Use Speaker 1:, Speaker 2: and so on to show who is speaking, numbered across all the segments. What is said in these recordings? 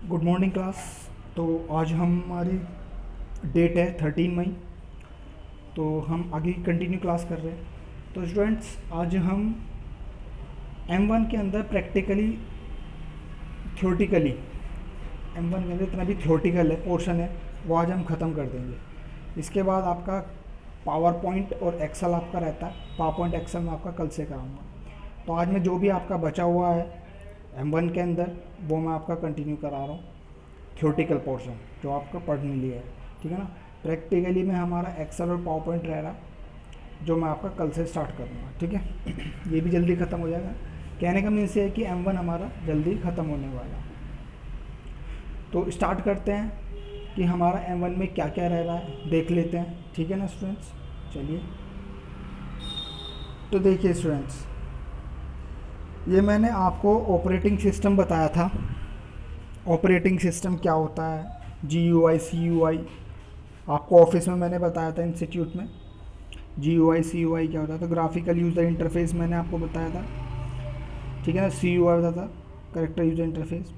Speaker 1: Good morning class. तो आज हमारी डेट है 13 मई। तो हम आगे कंटिन्यू क्लास कर रहे हैं। तो स्टूडेंट्स, आज हम M1 के अंदर प्रैक्टिकली थ्योरेटिकली M1 के अंदर इतना भी थ्योरेटिकल है पोर्शन है वो आज हम ख़त्म कर देंगे। इसके बाद आपका पावर पॉइंट और एक्सेल आपका रहता है। पावर पॉइंट एक्सेल में आपका कल से कराऊंगा। तो आज मैं जो भी आपका बचा हुआ है M1 के अंदर वो मैं आपका कंटिन्यू करा रहा हूँ। थ्योरेटिकल पोर्शन जो आपका पढ़ने लिए है, ठीक है ना। प्रैक्टिकली में हमारा एक्सेल और पावर पॉइंट रह रहा जो मैं आपका कल से स्टार्ट करूँगा, ठीक है। ये भी जल्दी ख़त्म हो जाएगा। कहने का मीन्स ये है कि M1 हमारा जल्दी ख़त्म होने वाला है। तो स्टार्ट करते हैं कि हमारा M1 में क्या क्या रह रहा है, देख लेते हैं, ठीक है ना स्टूडेंट्स। चलिए, तो देखिए स्टूडेंट्स, ये मैंने आपको ऑपरेटिंग सिस्टम बताया था। ऑपरेटिंग सिस्टम क्या होता है, GUI CUI आपको ऑफिस में मैंने बताया था, इंस्टीट्यूट में। GUI CUI क्या होता है, तो ग्राफिकल यूज़र इंटरफेस मैंने आपको बताया था, ठीक है ना। CUI बताया था, करेक्टर यूज़र इंटरफेस।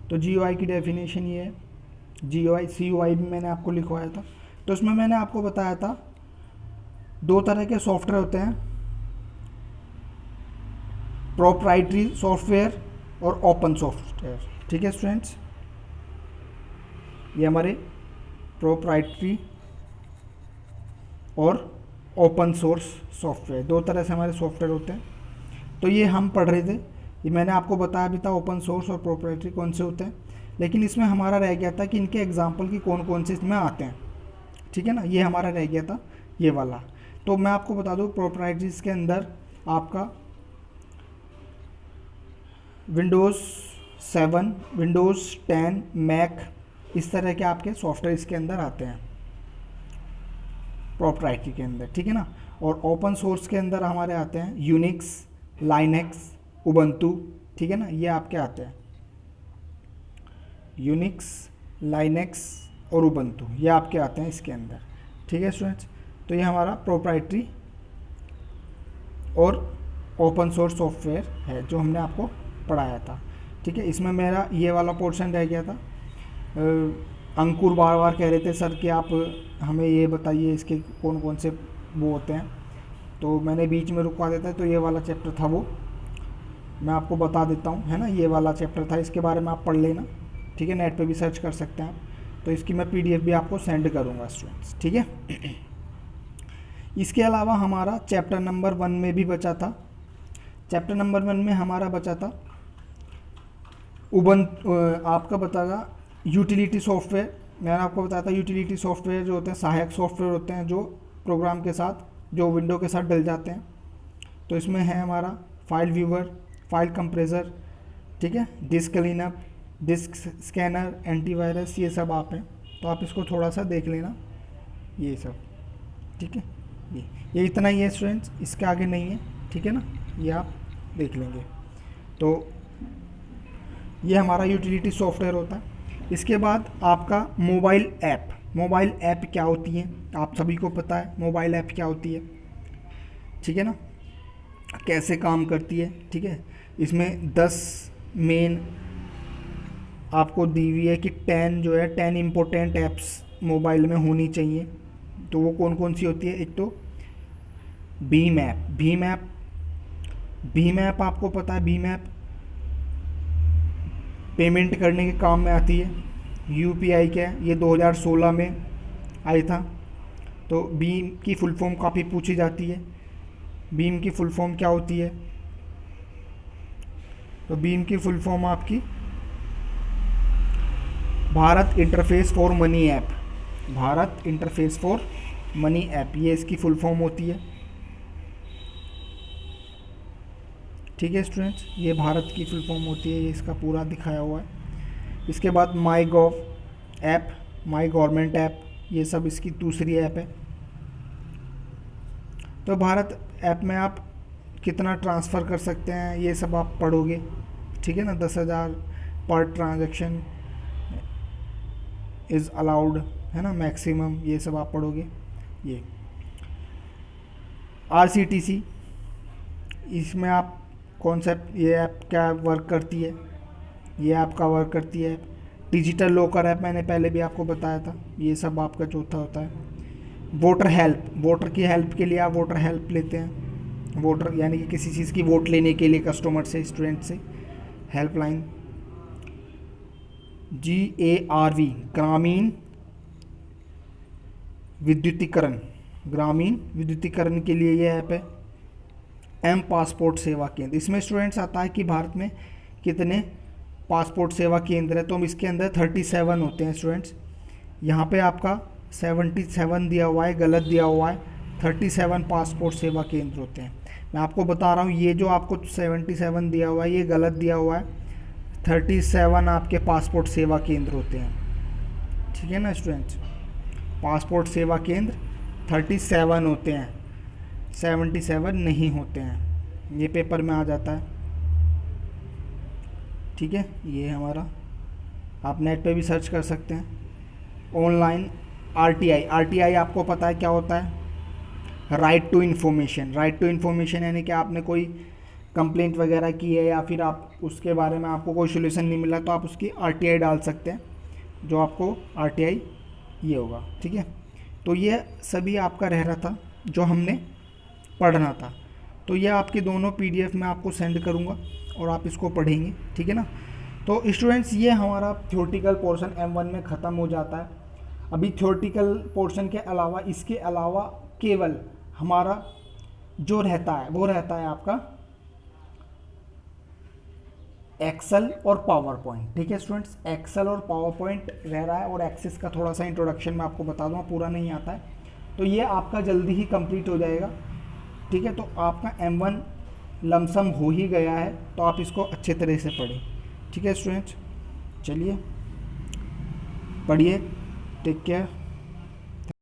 Speaker 1: तो GUI की डेफिनेशन ये है। GUI CUI भी मैंने आपको लिखवाया था। तो इसमें मैंने आपको बताया था दो तरह के सॉफ्टवेयर होते हैं, प्रोप्राइटरी सॉफ्टवेयर और ओपन सॉफ्टवेयर, ठीक है स्टूडेंट्स। ये हमारे प्रोप्राइटरी और ओपन सोर्स सॉफ्टवेयर, दो तरह से हमारे सॉफ्टवेयर होते हैं। तो ये हम पढ़ रहे थे, ये मैंने आपको बताया भी था ओपन सोर्स और प्रोप्राइटरी कौन से होते हैं। लेकिन इसमें हमारा रह गया था कि इनके एग्जाम्पल की कौन कौन से इसमें आते हैं, ठीक है ना। ये हमारा रह गया था ये वाला। तो मैं आपको बता दूँ, प्रोप्राइटरीज के अंदर आपका विंडोज़ 7, विंडोज़ 10, मैक, इस तरह के आपके सॉफ्टवेयर इसके अंदर आते हैं प्रोप्राइटरी के अंदर, ठीक है ना। और ओपन सोर्स के अंदर हमारे आते हैं यूनिक्स, लाइनेक्स, उबंटू, ठीक है ना। ये आपके आते हैं यूनिक्स, लाइनेक्स और उबंटू, ये आपके आते हैं इसके अंदर, ठीक है स्टूडेंट्स। तो ये हमारा प्रोप्राइटरी और ओपन सोर्स सॉफ्टवेयर है जो हमने आपको पढ़ाया था, ठीक है। इसमें मेरा ये वाला पोर्शन रह गया था। अंकुर बार बार कह रहे थे सर कि आप हमें ये बताइए इसके कौन कौन से वो होते हैं, तो मैंने बीच में रुकवा देता है। तो ये वाला चैप्टर था वो मैं आपको बता देता हूँ, है ना। ये वाला चैप्टर था, इसके बारे में आप पढ़ लेना, ठीक है। नेट पे भी सर्च कर सकते हैं आप। तो इसकी मैं PDF भी आपको सेंड करूँगा स्टूडेंट्स, ठीक है। इसके अलावा हमारा चैप्टर नंबर 1 में भी बचा था। चैप्टर नंबर 1 में हमारा बचा था आपका बतागा यूटिलिटी सॉफ्टवेयर। मैंने आपको बताया था यूटिलिटी सॉफ्टवेयर जो होते हैं सहायक सॉफ्टवेयर होते हैं, जो प्रोग्राम के साथ, जो विंडो के साथ डल जाते हैं। तो इसमें है हमारा फाइल व्यूवर, फाइल कंप्रेसर, ठीक है, disk cleanup, disk scanner, antivirus, ये सब आप हैं। तो आप इसको थोड़ा सा देख लेना, ये सब, ठीक है। ये इतना ही है स्टूडेंट्स, इसके आगे नहीं है, ठीक है ना। ये आप देख लेंगे। तो ये हमारा यूटिलिटी सॉफ्टवेयर होता है। इसके बाद आपका मोबाइल ऐप। मोबाइल ऐप क्या होती है, आप सभी को पता है मोबाइल ऐप क्या होती है, ठीक है ना, कैसे काम करती है, ठीक है। इसमें 10 मेन आपको दी हुई है कि 10 जो है 10 इम्पोर्टेंट ऐप्स मोबाइल में होनी चाहिए। तो वो कौन कौन सी होती है, एक तो भीम ऐप। भीम ऐप आपको पता है, भीम ऐप पेमेंट करने के काम में आती है। UPI क्या है, ये 2016 में आई था। तो भीम की फुल फॉर्म काफ़ी पूछी जाती है, भीम की फुल फॉर्म क्या होती है। तो भीम की फुल फॉर्म आपकी Bharat interface for money app. Bharat interface for money app, ये इसकी फुल फॉर्म होती है, ठीक है स्टूडेंट्स। ये भारत की फुल फॉर्म होती है, ये इसका पूरा दिखाया हुआ है। इसके बाद माई गॉव ऐप, माई गवर्नमेंट ऐप, ये सब इसकी दूसरी ऐप है। तो भारत ऐप में आप कितना ट्रांसफ़र कर सकते हैं ये सब आप पढ़ोगे, ठीक है ना। 10,000 पर ट्रांजैक्शन इज़ अलाउड, है ना, मैक्सिमम, ये सब आप पढ़ोगे। ये RCTC, इसमें आप कॉन्सेप्ट, ये ऐप क्या वर्क करती है, ये ऐप का वर्क करती है। डिजिटल लॉकर ऐप मैंने पहले भी आपको बताया था, ये सब आपका चौथा होता है। वोटर हेल्प, वोटर की हेल्प के लिए आप वोटर हेल्प लेते हैं, वोटर यानी कि किसी चीज़ की वोट लेने के लिए कस्टमर से, स्टूडेंट से, हेल्पलाइन। GARV, ग्रामीण विद्युतीकरण, ग्रामीण विद्युतीकरण के लिए ये ऐप है। M पासपोर्ट सेवा केंद्र, इसमें स्टूडेंट्स आता है कि भारत में कितने पासपोर्ट सेवा केंद्र है, तो हम इसके अंदर 37 होते हैं स्टूडेंट्स। यहाँ पे आपका 77 दिया हुआ है, गलत दिया हुआ है, 37 पासपोर्ट सेवा केंद्र होते हैं। मैं आपको बता रहा हूँ, ये जो आपको 77 दिया हुआ है ये गलत दिया हुआ है, 37 आपके पासपोर्ट सेवा केंद्र होते हैं, ठीक है ना स्टूडेंट्स। पासपोर्ट सेवा केंद्र 37 होते हैं, 77 नहीं होते हैं, ये पेपर में आ जाता है, ठीक है। ये हमारा, आप नेट पे भी सर्च कर सकते हैं। ऑनलाइन RTI आपको पता है क्या होता है, right to information. Right to information यानी कि आपने कोई कंप्लेंट वगैरह की है या फिर आप उसके बारे में आपको कोई सोल्यूशन नहीं मिला तो आप उसकी RTI डाल सकते हैं, जो आपको RTI ये होगा, ठीक है। तो ये सभी आपका रह रहा था जो हमने पढ़ना था। तो ये आपके दोनों PDF मैं आपको सेंड करूँगा और आप इसको पढ़ेंगे, ठीक है ना। तो स्टूडेंट्स ये हमारा थ्योरेटिकल पोर्शन M1 में ख़त्म हो जाता है। अभी थ्योरेटिकल पोर्शन के अलावा, इसके अलावा केवल हमारा जो रहता है वो रहता है आपका एक्सेल और पावर पॉइंट, ठीक है स्टूडेंट्स। एक्सेल और पावर पॉइंट रह रहा है और एक्सेस का थोड़ा सा इंट्रोडक्शन मैं आपको बता दूँगा, पूरा नहीं आता है, तो ये आपका जल्दी ही कंप्लीट हो जाएगा, ठीक है। तो आपका M1 लमसम हो ही गया है, तो आप इसको अच्छे तरह से पढ़ें, ठीक है स्टूडेंट्स। चलिए पढ़िए, टेक केयर।